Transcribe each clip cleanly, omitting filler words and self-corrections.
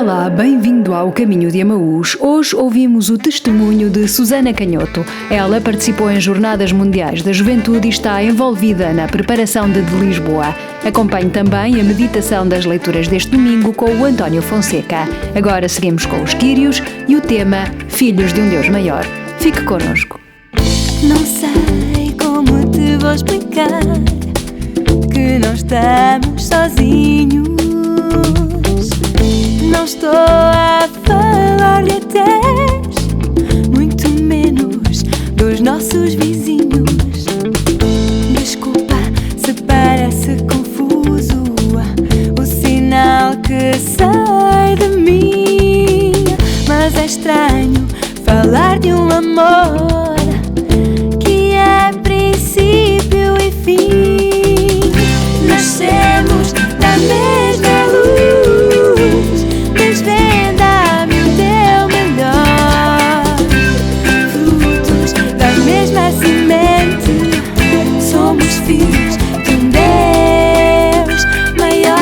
Olá, bem-vindo ao Caminho de Emaús. Hoje ouvimos o testemunho de Susana Canhoto. Ela participou em Jornadas Mundiais da Juventude e está envolvida na preparação de Lisboa. Acompanhe também a meditação das leituras deste domingo com o António Fonseca. Agora seguimos com os Quírios e o tema Filhos de um Deus Maior. Fique connosco. Não sei como te vou explicar que não estamos sozinhos. Não estou a falar de atés, muito menos dos nossos vizinhos. Desculpa se parece confuso o sinal que sai de mim, mas é estranho falar de um amor que é princípio e fim. Nascemos da mesma luz, desvenda-me o teu melhor. Frutos da mesma semente, somos filhos de um Deus maior.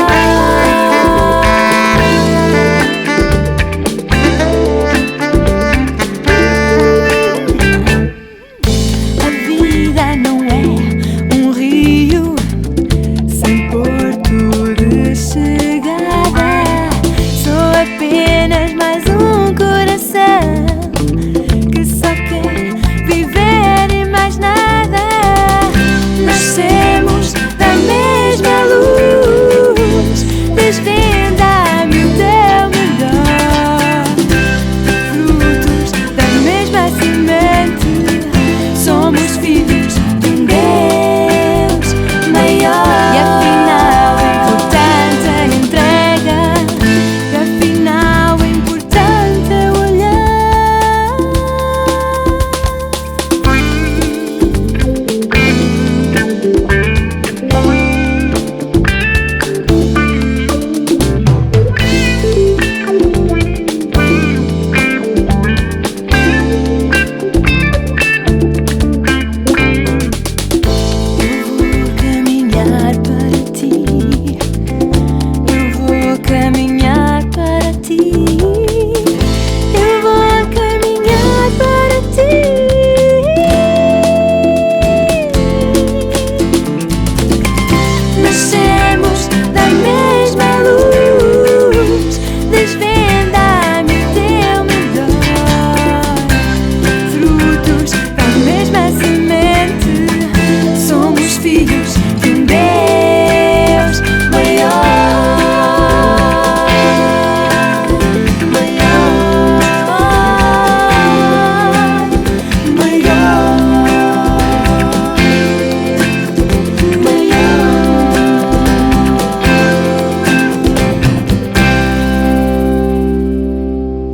A vida não é um rio sem porto de chegada. Sou apenas mais um coração que só quer viver e mais nada. Nascemos da mesma luz, desvenda-me o teu melhor. Frutos da mesma semente, somos filhos de um Deus maior. E afinal é importante a entrega, e afinal é importante olhar. Eu vou caminhar para ti. Eu vou caminhar para ti. Nascemos da mesma luz, desvenda-me o teu melhor. Frutos da mesma semente, somos filhos de um Deus maior.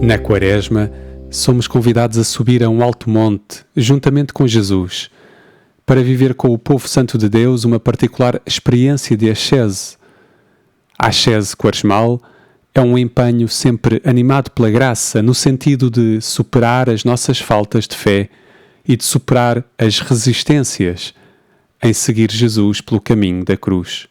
Na Quaresma, somos convidados a subir a um alto monte, juntamente com Jesus, para viver com o povo santo de Deus uma particular experiência de ascese. A ascese quaresmal é um empenho sempre animado pela graça, no sentido de superar as nossas faltas de fé e de superar as resistências em seguir Jesus pelo caminho da cruz.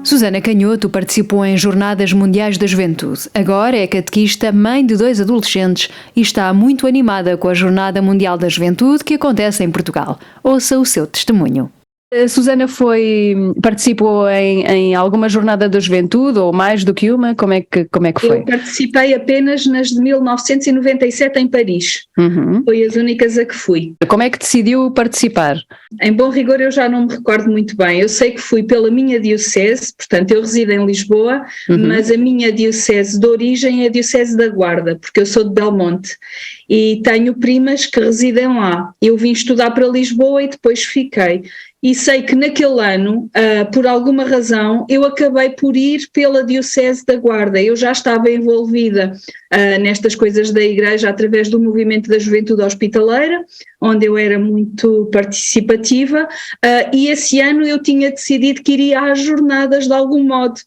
Susana Canhoto participou em Jornadas Mundiais da Juventude. Agora é catequista, mãe de 2 adolescentes e está muito animada com a Jornada Mundial da Juventude que acontece em Portugal. Ouça o seu testemunho. A Susana participou em alguma jornada da juventude ou mais do que uma? Como é que foi? Eu participei apenas nas de 1997 em Paris. Foi as únicas a que fui. Como é que decidiu participar? Em bom rigor eu já não me recordo muito bem. Eu sei que fui pela minha diocese, portanto eu resido em Lisboa, mas a minha diocese de origem é a diocese da Guarda, porque eu sou de Belmonte e tenho primas que residem lá. Eu vim estudar para Lisboa e depois fiquei. E sei que naquele ano, por alguma razão, eu acabei por ir pela Diocese da Guarda. Eu já estava envolvida nestas coisas da Igreja através do movimento da Juventude Hospitaleira, onde eu era muito participativa, e esse ano eu tinha decidido que iria às jornadas de algum modo.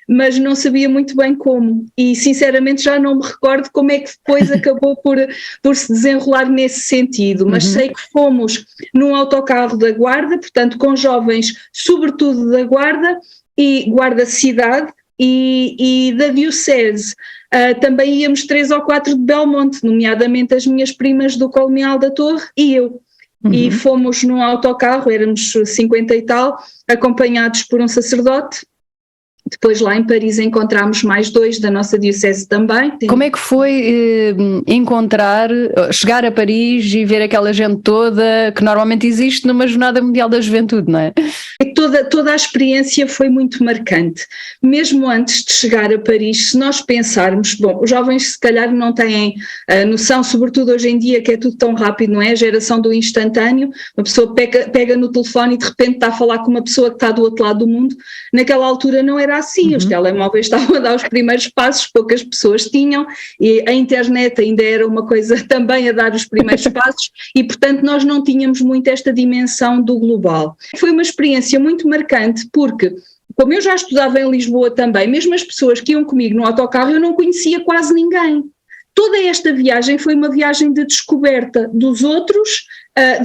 mas não sabia muito bem como, e sinceramente já não me recordo como é que depois acabou por se desenrolar nesse sentido, mas sei que fomos num autocarro da Guarda, portanto com jovens sobretudo da Guarda e Guarda Cidade e da Diocese. Também íamos 3 ou 4 de Belmonte, nomeadamente as minhas primas do Colmeal da Torre e eu. E fomos num autocarro, éramos 50 e tal, acompanhados por um sacerdote. Depois lá em Paris encontramos mais 2 da nossa diocese também. Como é que foi chegar a Paris e ver aquela gente toda que normalmente existe numa Jornada Mundial da Juventude, não é? Toda a experiência foi muito marcante. Mesmo antes de chegar a Paris, se nós pensarmos, bom, os jovens se calhar não têm noção, sobretudo hoje em dia que é tudo tão rápido, não é? A geração do instantâneo, uma pessoa pega no telefone e de repente está a falar com uma pessoa que está do outro lado do mundo. Naquela altura não era assim, os telemóveis estavam a dar os primeiros passos, poucas pessoas tinham, e a internet ainda era uma coisa também a dar os primeiros passos, e portanto nós não tínhamos muito esta dimensão do global. Foi uma experiência muito marcante porque, como eu já estudava em Lisboa também, mesmo as pessoas que iam comigo no autocarro eu não conhecia quase ninguém. Toda esta viagem foi uma viagem de descoberta dos outros,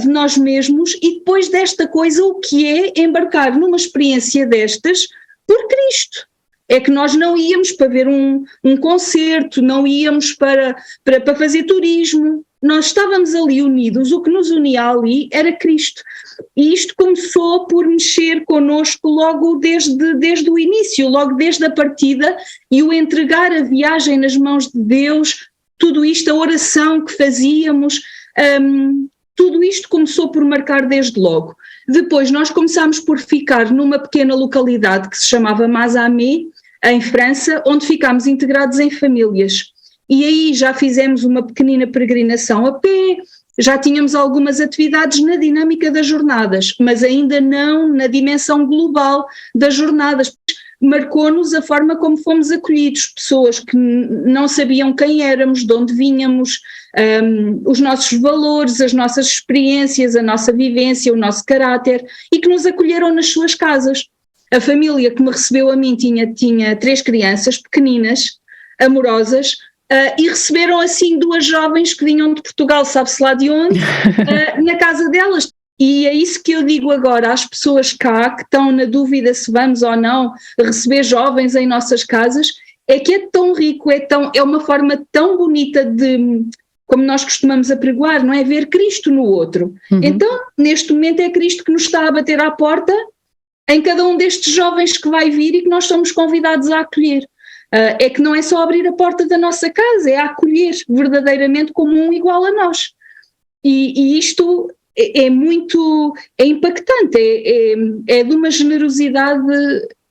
de nós mesmos, e depois desta coisa o que é embarcar numa experiência destas por Cristo. É que nós não íamos para ver um concerto, não íamos para fazer turismo, nós estávamos ali unidos, o que nos unia ali era Cristo. E isto começou por mexer connosco logo desde o início, logo desde a partida, e o entregar a viagem nas mãos de Deus, tudo isto, a oração que fazíamos, tudo isto começou por marcar desde logo. Depois nós começámos por ficar numa pequena localidade que se chamava Mazamet, em França, onde ficámos integrados em famílias. E aí já fizemos uma pequenina peregrinação a pé, já tínhamos algumas atividades na dinâmica das jornadas, mas ainda não na dimensão global das jornadas. Marcou-nos a forma como fomos acolhidos, pessoas que não sabiam quem éramos, de onde vínhamos, os nossos valores, as nossas experiências, a nossa vivência, o nosso caráter, e que nos acolheram nas suas casas. A família que me recebeu a mim tinha 3 crianças pequeninas, amorosas, e receberam assim 2 jovens que vinham de Portugal, sabe-se lá de onde, na casa delas. E é isso que eu digo agora às pessoas cá que estão na dúvida se vamos ou não receber jovens em nossas casas, é que é tão rico, é uma forma tão bonita de, como nós costumamos apregoar, não é? Ver Cristo no outro. Então, neste momento é Cristo que nos está a bater à porta em cada um destes jovens que vai vir e que nós somos convidados a acolher. É que não é só abrir a porta da nossa casa, é acolher verdadeiramente como um igual a nós. E isto é impactante, é de uma generosidade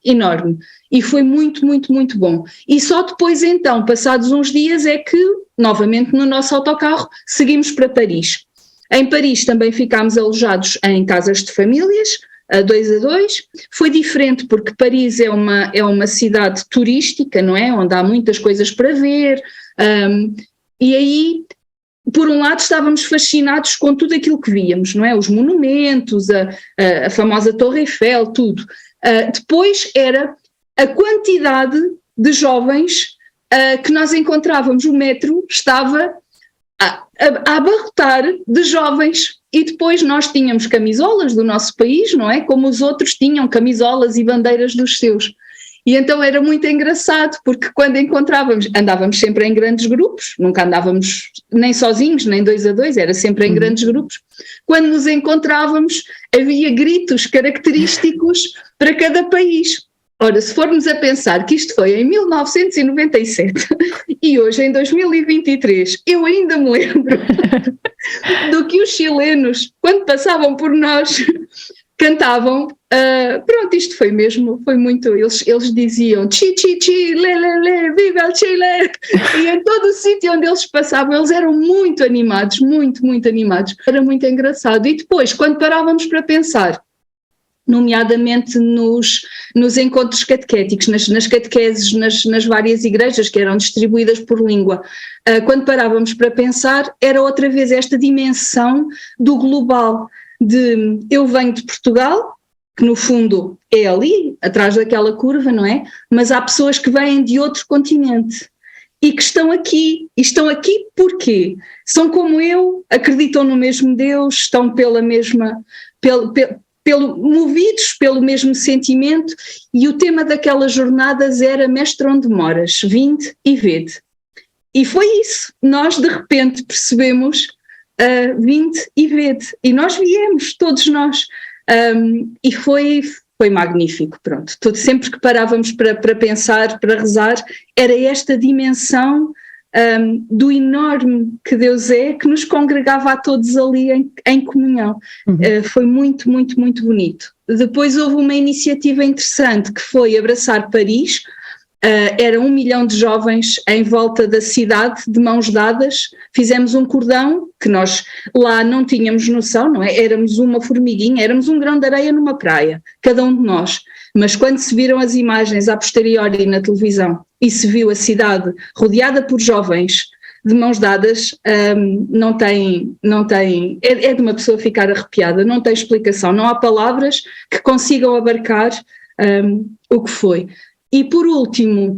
enorme. E foi muito, muito, muito bom. E só depois então, passados uns dias, é que, novamente no nosso autocarro, seguimos para Paris. Em Paris também ficámos alojados em casas de famílias, a 2 a 2, foi diferente porque Paris é uma cidade turística, não é? Onde há muitas coisas para ver, e aí, por um lado, estávamos fascinados com tudo aquilo que víamos, não é? Os monumentos, a famosa Torre Eiffel, tudo. Depois era a quantidade de jovens que nós encontrávamos, o metro estava a abarrotar de jovens. E depois nós tínhamos camisolas do nosso país, não é? Como os outros tinham camisolas e bandeiras dos seus. E então era muito engraçado, porque quando andávamos sempre em grandes grupos, nunca andávamos nem sozinhos, nem 2 a 2, era sempre em grandes grupos. Quando nos encontrávamos, havia gritos característicos para cada país. Ora, se formos a pensar que isto foi em 1997 e hoje em 2023, eu ainda me lembro do que os chilenos, quando passavam por nós, cantavam. Pronto, isto foi muito, eles diziam chi chi chi, le le le, viva el Chile, e em todo o sítio onde eles passavam eles eram muito animados, muito, muito animados, era muito engraçado. E depois, quando parávamos para pensar, nomeadamente nos encontros catequéticos, nas catequeses, nas várias igrejas que eram distribuídas por língua, quando parávamos para pensar, era outra vez esta dimensão do global, de eu venho de Portugal, que no fundo é ali, atrás daquela curva, não é? Mas há pessoas que vêm de outro continente e que estão aqui. E estão aqui porquê? São como eu, acreditam no mesmo Deus, estão pela mesma, movidos pelo mesmo sentimento, e o tema daquelas jornadas era Mestre, onde moras? Vinde e vede. E foi isso, nós de repente percebemos, vinde e vede, e nós viemos, todos nós, e foi magnífico, pronto. Sempre que parávamos para pensar, para rezar, era esta dimensão do enorme que Deus é, que nos congregava a todos ali em comunhão. Foi muito, muito, muito bonito. Depois houve uma iniciativa interessante que foi Abraçar Paris. Era 1 milhão de jovens em volta da cidade, de mãos dadas. Fizemos um cordão que nós lá não tínhamos noção, não é? Éramos uma formiguinha, éramos um grão de areia numa praia, cada um de nós. Mas quando se viram as imagens a posteriori na televisão e se viu a cidade rodeada por jovens de mãos dadas, não tem, é de uma pessoa ficar arrepiada, não tem explicação, não há palavras que consigam abarcar o que foi. E por último,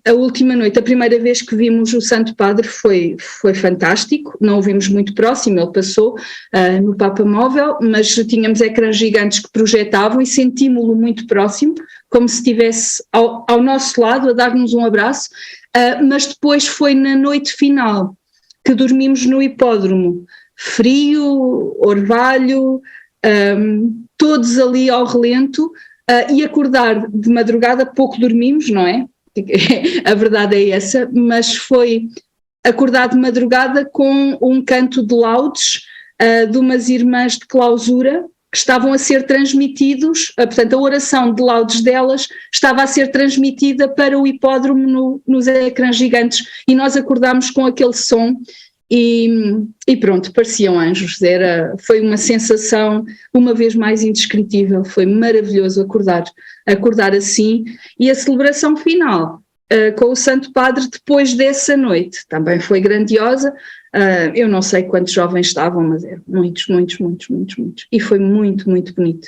a última noite, a primeira vez que vimos o Santo Padre foi fantástico, não o vimos muito próximo, ele passou no Papa Móvel, mas tínhamos ecrãs gigantes que projetavam e sentimos-lo muito próximo, como se estivesse ao nosso lado a dar-nos um abraço, mas depois foi na noite final que dormimos no hipódromo, frio, orvalho, todos ali ao relento. E acordar de madrugada, pouco dormimos, não é? A verdade é essa, mas foi acordar de madrugada com um canto de laudes de umas irmãs de clausura que estavam a ser transmitidos, portanto a oração de laudes delas estava a ser transmitida para o hipódromo nos ecrãs gigantes, e nós acordámos com aquele som. E pronto, pareciam anjos, foi uma sensação uma vez mais indescritível, foi maravilhoso acordar assim, e a celebração final com o Santo Padre depois dessa noite também foi grandiosa. Eu não sei quantos jovens estavam, mas eram muitos, e foi muito, muito bonito.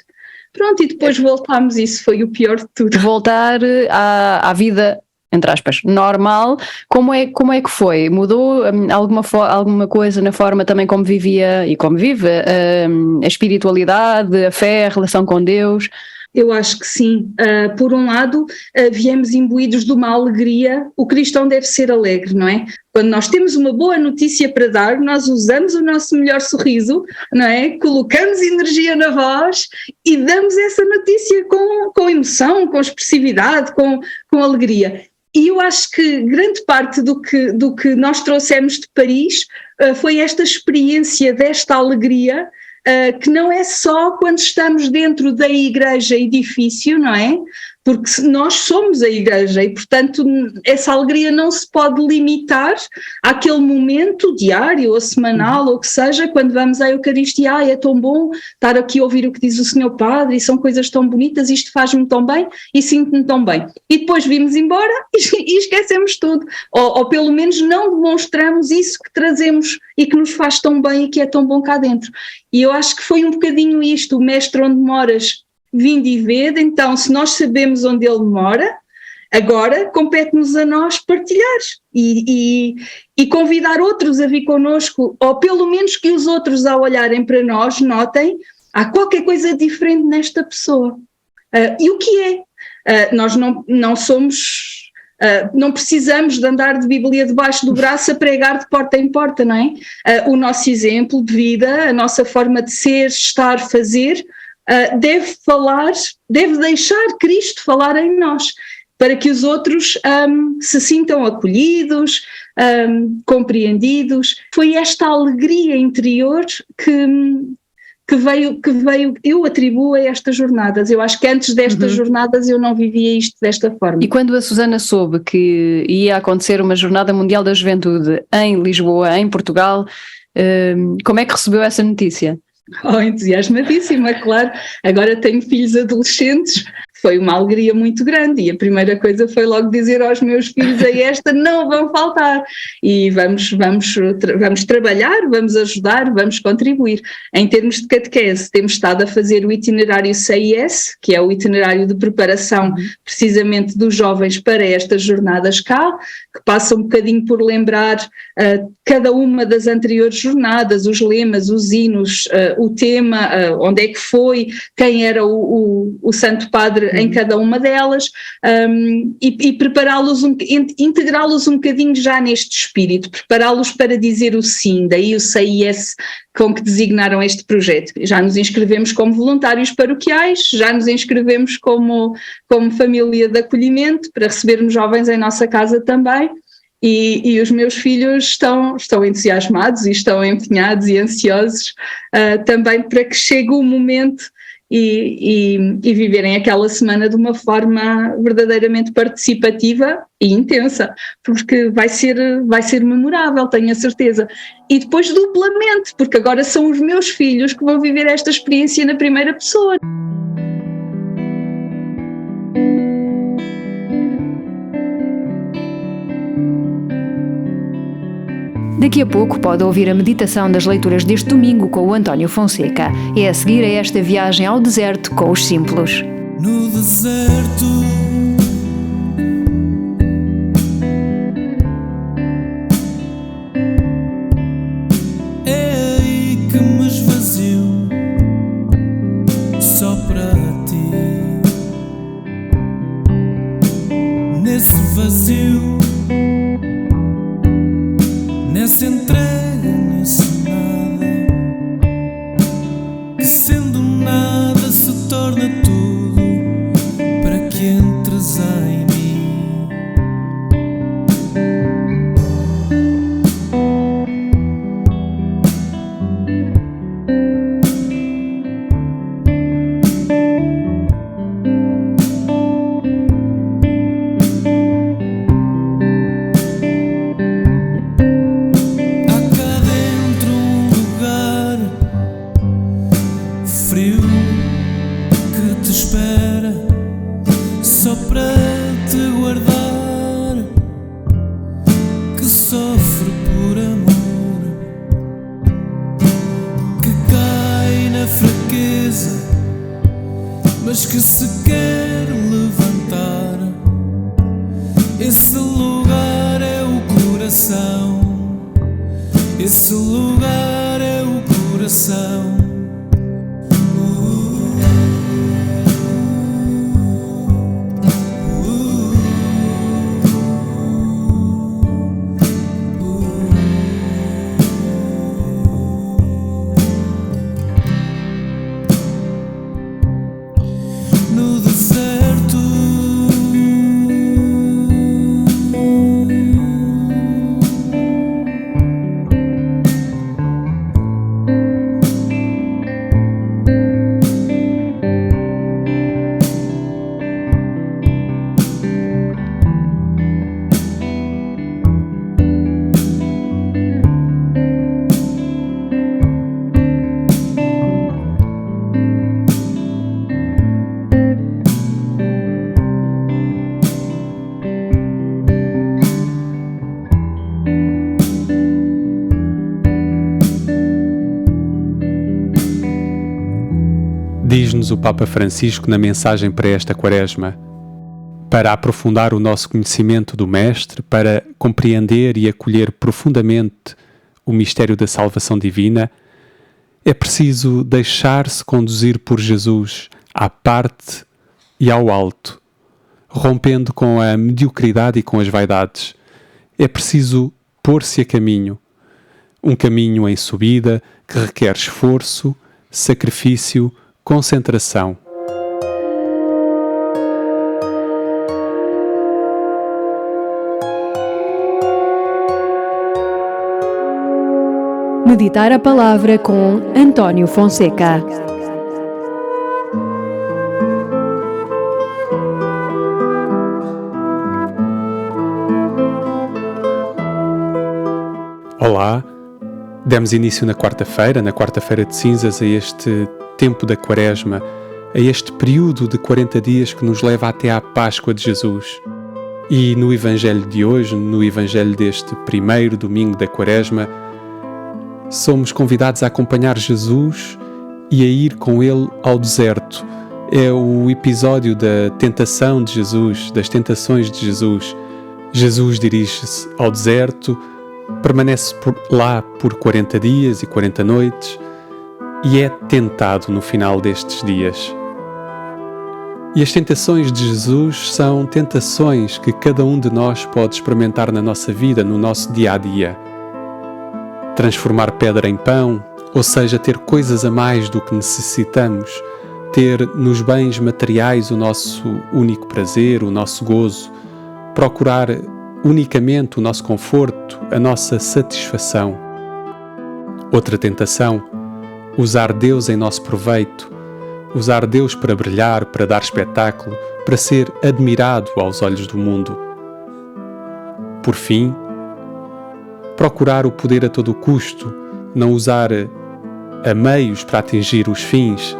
Pronto, e depois voltámos, isso foi o pior de tudo. Voltar à vida, entre aspas, normal. Como é que foi? Mudou alguma coisa na forma também como vivia e como vive a espiritualidade, a fé, a relação com Deus? Eu acho que sim. Por um lado, viemos imbuídos de uma alegria. O cristão deve ser alegre, não é? Quando nós temos uma boa notícia para dar, nós usamos o nosso melhor sorriso, não é? Colocamos energia na voz e damos essa notícia com emoção, com expressividade, com alegria. E eu acho que grande parte do que nós trouxemos de Paris foi esta experiência desta alegria, que não é só quando estamos dentro da igreja edifício, não é? Porque nós somos a igreja e, portanto, essa alegria não se pode limitar àquele momento diário ou semanal ou o que seja, quando vamos à Eucaristia. É tão bom estar aqui a ouvir o que diz o Senhor Padre, e são coisas tão bonitas, isto faz-me tão bem e sinto-me tão bem. E depois vimos embora e esquecemos tudo, ou pelo menos não demonstramos isso que trazemos e que nos faz tão bem e que é tão bom cá dentro. E eu acho que foi um bocadinho isto, o Mestre, onde moras, vinde e vede. Então, se nós sabemos onde ele mora, agora compete-nos a nós partilhar e convidar outros a vir connosco, ou pelo menos que os outros, ao olharem para nós, notem, há qualquer coisa diferente nesta pessoa. E o que é? Nós não somos... não precisamos de andar de Bíblia debaixo do braço a pregar de porta em porta, não é? O nosso exemplo de vida, a nossa forma de ser, estar, fazer, deve deixar Cristo falar em nós, para que os outros se sintam acolhidos, compreendidos. Foi esta alegria interior que veio, eu atribuo a estas jornadas. Eu acho que antes destas jornadas eu não vivia isto desta forma. E quando a Susana soube que ia acontecer uma Jornada Mundial da Juventude em Lisboa, em Portugal, como é que recebeu essa notícia? Entusiasmadíssima, claro. Agora tenho filhos adolescentes, foi uma alegria muito grande e a primeira coisa foi logo dizer aos meus filhos: a esta não vão faltar e vamos trabalhar, vamos ajudar, vamos contribuir. Em termos de catequese, temos estado a fazer o itinerário CIS, que é o itinerário de preparação precisamente dos jovens para estas jornadas cá, que passa um bocadinho por lembrar cada uma das anteriores jornadas, os lemas, os hinos, o tema, onde é que foi, quem era o Santo Padre em cada uma delas, e prepará-los, integrá-los um bocadinho já neste espírito, prepará-los para dizer o sim, daí o CIS com que designaram este projeto. Já nos inscrevemos como voluntários paroquiais, já nos inscrevemos como família de acolhimento para recebermos jovens em nossa casa também. E os meus filhos estão entusiasmados e estão empenhados e ansiosos também para que chegue o momento e viverem aquela semana de uma forma verdadeiramente participativa e intensa, porque vai ser memorável, tenho a certeza. E depois duplamente, porque agora são os meus filhos que vão viver esta experiência na primeira pessoa. Daqui a pouco pode ouvir a meditação das leituras deste domingo com o António Fonseca. É a seguir a esta viagem ao deserto com os Simplos. No deserto é aí que me esvazio só para ti. Nesse vazio, nessa entrega, nesse nada, que sendo nada se torna tudo, para que entres em mim. Frio que te espera só para te guardar, que sofre por amor, que cai na fraqueza, mas que se quer levantar. Esse lugar é o coração, esse lugar é o coração. No deserto Diz-nos o Papa Francisco na mensagem para esta Quaresma: para aprofundar o nosso conhecimento do Mestre, para compreender e acolher profundamente o mistério da salvação divina, é preciso deixar-se conduzir por Jesus à parte e ao alto, rompendo com a mediocridade e com as vaidades. É preciso pôr-se a caminho, um caminho em subida que requer esforço, sacrifício, concentração. Meditar a palavra com António Fonseca. Olá, demos início na quarta-feira de cinzas, a este tempo da Quaresma, a este período de 40 dias que nos leva até à Páscoa de Jesus. E no Evangelho de hoje, no Evangelho deste primeiro domingo da Quaresma, somos convidados a acompanhar Jesus e a ir com ele ao deserto. É o episódio da tentação de Jesus, das tentações de Jesus. Jesus dirige-se ao deserto, permanece lá por 40 dias e 40 noites e é tentado no final destes dias. E as tentações de Jesus são tentações que cada um de nós pode experimentar na nossa vida, no nosso dia-a-dia. Transformar pedra em pão, ou seja, ter coisas a mais do que necessitamos, ter nos bens materiais o nosso único prazer, o nosso gozo, procurar unicamente o nosso conforto, a nossa satisfação. Outra tentação, usar Deus em nosso proveito, usar Deus para brilhar, para dar espetáculo, para ser admirado aos olhos do mundo. Por fim, procurar o poder a todo custo, não usar a meios para atingir os fins,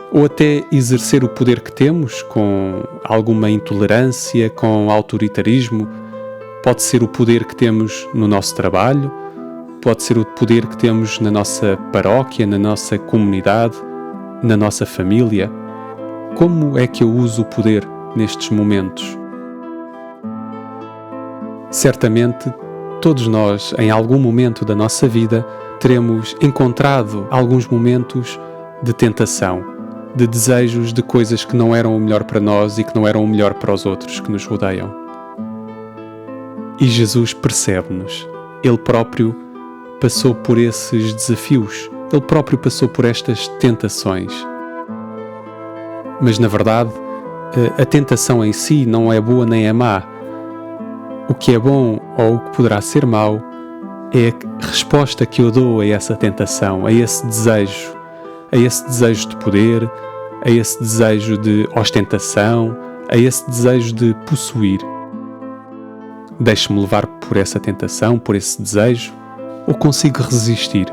ou até exercer o poder que temos com alguma intolerância, com autoritarismo. Pode ser o poder que temos no nosso trabalho, pode ser o poder que temos na nossa paróquia, na nossa comunidade, na nossa família. Como é que eu uso o poder nestes momentos? Certamente, todos nós, em algum momento da nossa vida, teremos encontrado alguns momentos de tentação, de desejos de coisas que não eram o melhor para nós e que não eram o melhor para os outros que nos rodeiam. E Jesus percebe-nos. Ele próprio passou por esses desafios. Ele próprio passou por estas tentações. Mas, na verdade, a tentação em si não é boa nem é má. O que é bom ou o que poderá ser mau é a resposta que eu dou a essa tentação, a esse desejo de poder, a esse desejo de ostentação, a esse desejo de possuir. Deixo-me levar por essa tentação, por esse desejo, ou consigo resistir?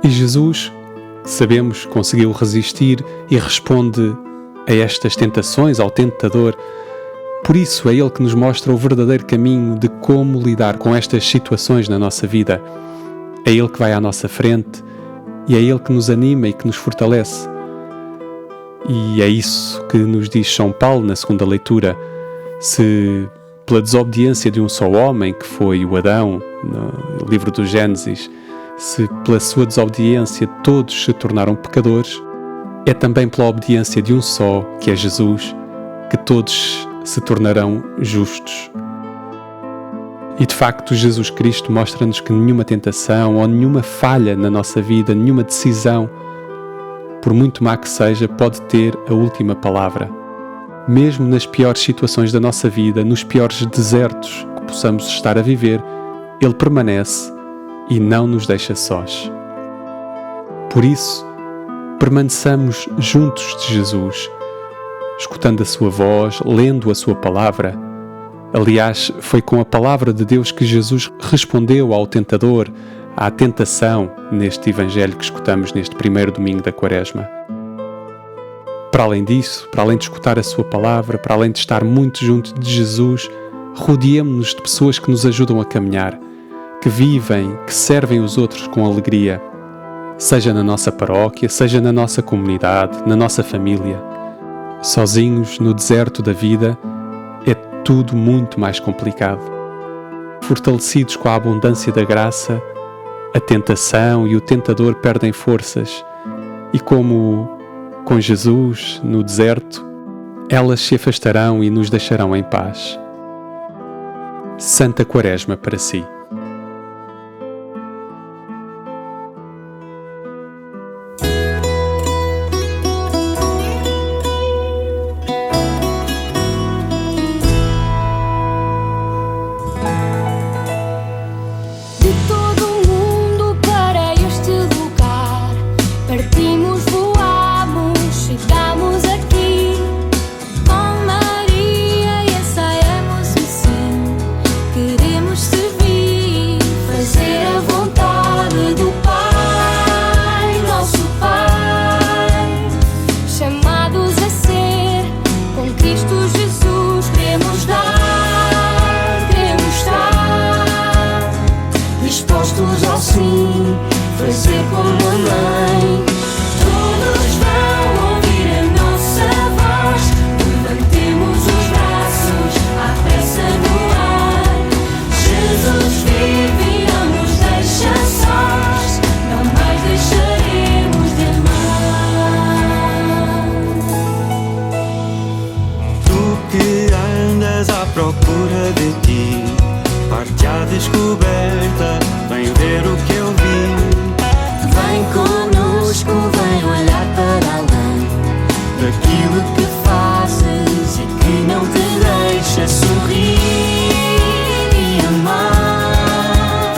E Jesus, sabemos, conseguiu resistir e responde a estas tentações, ao tentador. Por isso é Ele que nos mostra o verdadeiro caminho de como lidar com estas situações na nossa vida. É Ele que vai à nossa frente e é Ele que nos anima e que nos fortalece. E é isso que nos diz São Paulo na segunda leitura. Se pela desobediência de um só homem, que foi o Adão, no livro do Gênesis, se pela sua desobediência todos se tornaram pecadores, é também pela obediência de um só, que é Jesus, que todos se tornarão justos. E de facto Jesus Cristo mostra-nos que nenhuma tentação ou nenhuma falha na nossa vida, nenhuma decisão, por muito má que seja, pode ter a última palavra. Mesmo nas piores situações da nossa vida, nos piores desertos que possamos estar a viver, Ele permanece e não nos deixa sós. Por isso, permaneçamos juntos de Jesus, escutando a sua voz, lendo a sua palavra. Aliás, foi com a palavra de Deus que Jesus respondeu ao tentador, à tentação, neste Evangelho que escutamos neste primeiro domingo da Quaresma. Para além disso, para além de escutar a sua palavra, para além de estar muito junto de Jesus, rodeemo-nos de pessoas que nos ajudam a caminhar, que vivem, que servem os outros com alegria, seja na nossa paróquia, seja na nossa comunidade, na nossa família. Sozinhos, no deserto da vida, é tudo muito mais complicado. Fortalecidos com a abundância da graça, a tentação e o tentador perdem forças e, como com Jesus no deserto, elas se afastarão e nos deixarão em paz. Santa Quaresma para si. Queremos servir. descoberta, vem ver o que eu vi. Vem conosco, vem olhar para além Daquilo que fazes e que não te deixa sorrir e amar.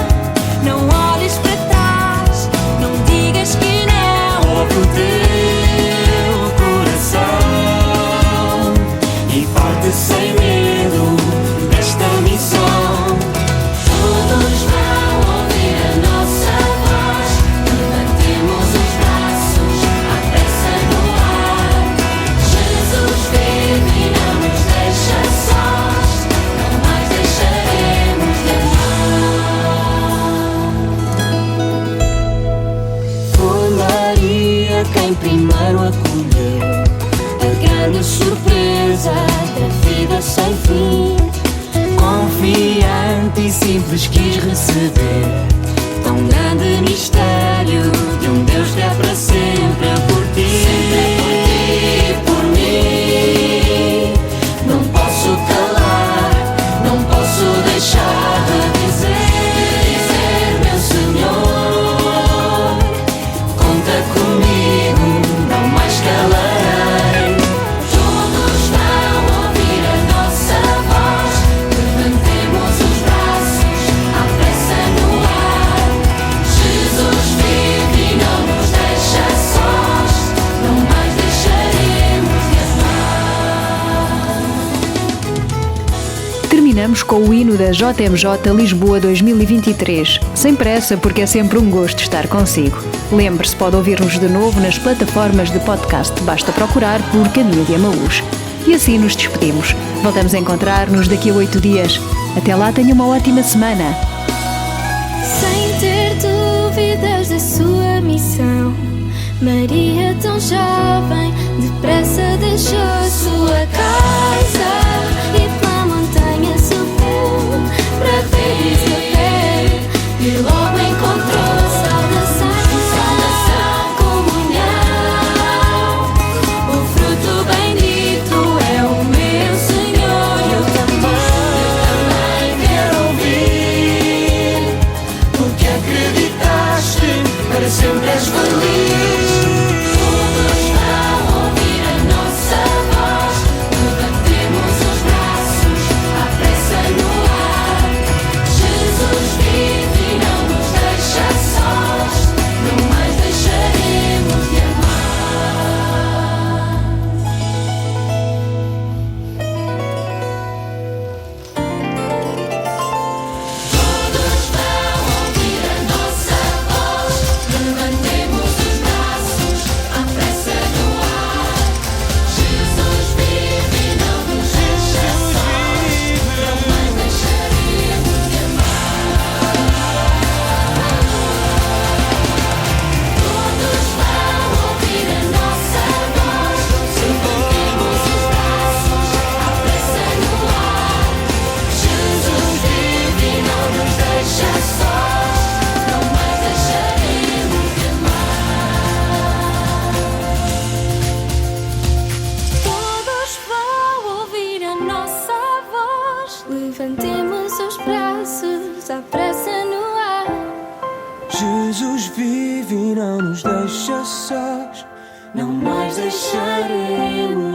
Não olhes para trás, não digas que não. ouve o teu coração e parte sem medo desta missão. Todos vão ouvir a nossa voz. Levantemos os braços à pressa no ar. Jesus vive e não nos deixa sós. Não mais deixaremos de amar. Foi Maria quem primeiro acolheu a grande surpresa da vida sem fim. Confiante e simples quis receber tão grande mistério de um Deus que é para sempre por ti. Sempre por mim. Não posso calar, não posso deixar de dizer, meu Senhor, conta comigo, não mais calarei. Todos vão ouvir a nossa voz. Levantemos os braços à pressa no ar. Jesus vive e não nos deixa sós. Não mais deixaremos de amar. Terminamos com o hino da JMJ Lisboa 2023. Sem pressa, porque é sempre um gosto estar consigo. Lembre-se, pode ouvir-nos de novo nas plataformas de podcast. Basta procurar por Caminho de Emaús. E assim nos despedimos. Voltamos a encontrar-nos daqui a 8 dias. Até lá, tenha uma ótima semana. Sem ter dúvidas da sua missão, Maria, tão jovem, depressa deixou sua casa e pela montanha subiu para ver Isabel. E logo encontrou saudação, comunhão. O fruto bendito é o meu Senhor. Eu também quero ouvir, porque acreditaste, para sempre és feliz. todos vão ouvir a nossa voz. Levantemos os braços à pressa no ar. Jesus vive e não nos deixa sós. Não mais deixaremos de amar. Todos vão ouvir a nossa voz. Levantemos os braços à pressa no ar. Jesus vive e não nos deixa sós. Não mais deixaremos de amar. Todos vão ouvir a nossa voz. Levantemos os braços à pressa no ar. Jesus vive e não nos deixa sós. Não mais deixaremos de amar. Todos vão ouvir a nossa voz. Levantemos os braços à pressa no ar. Jesus vive e não nos deixa sós. Não mais deixaremos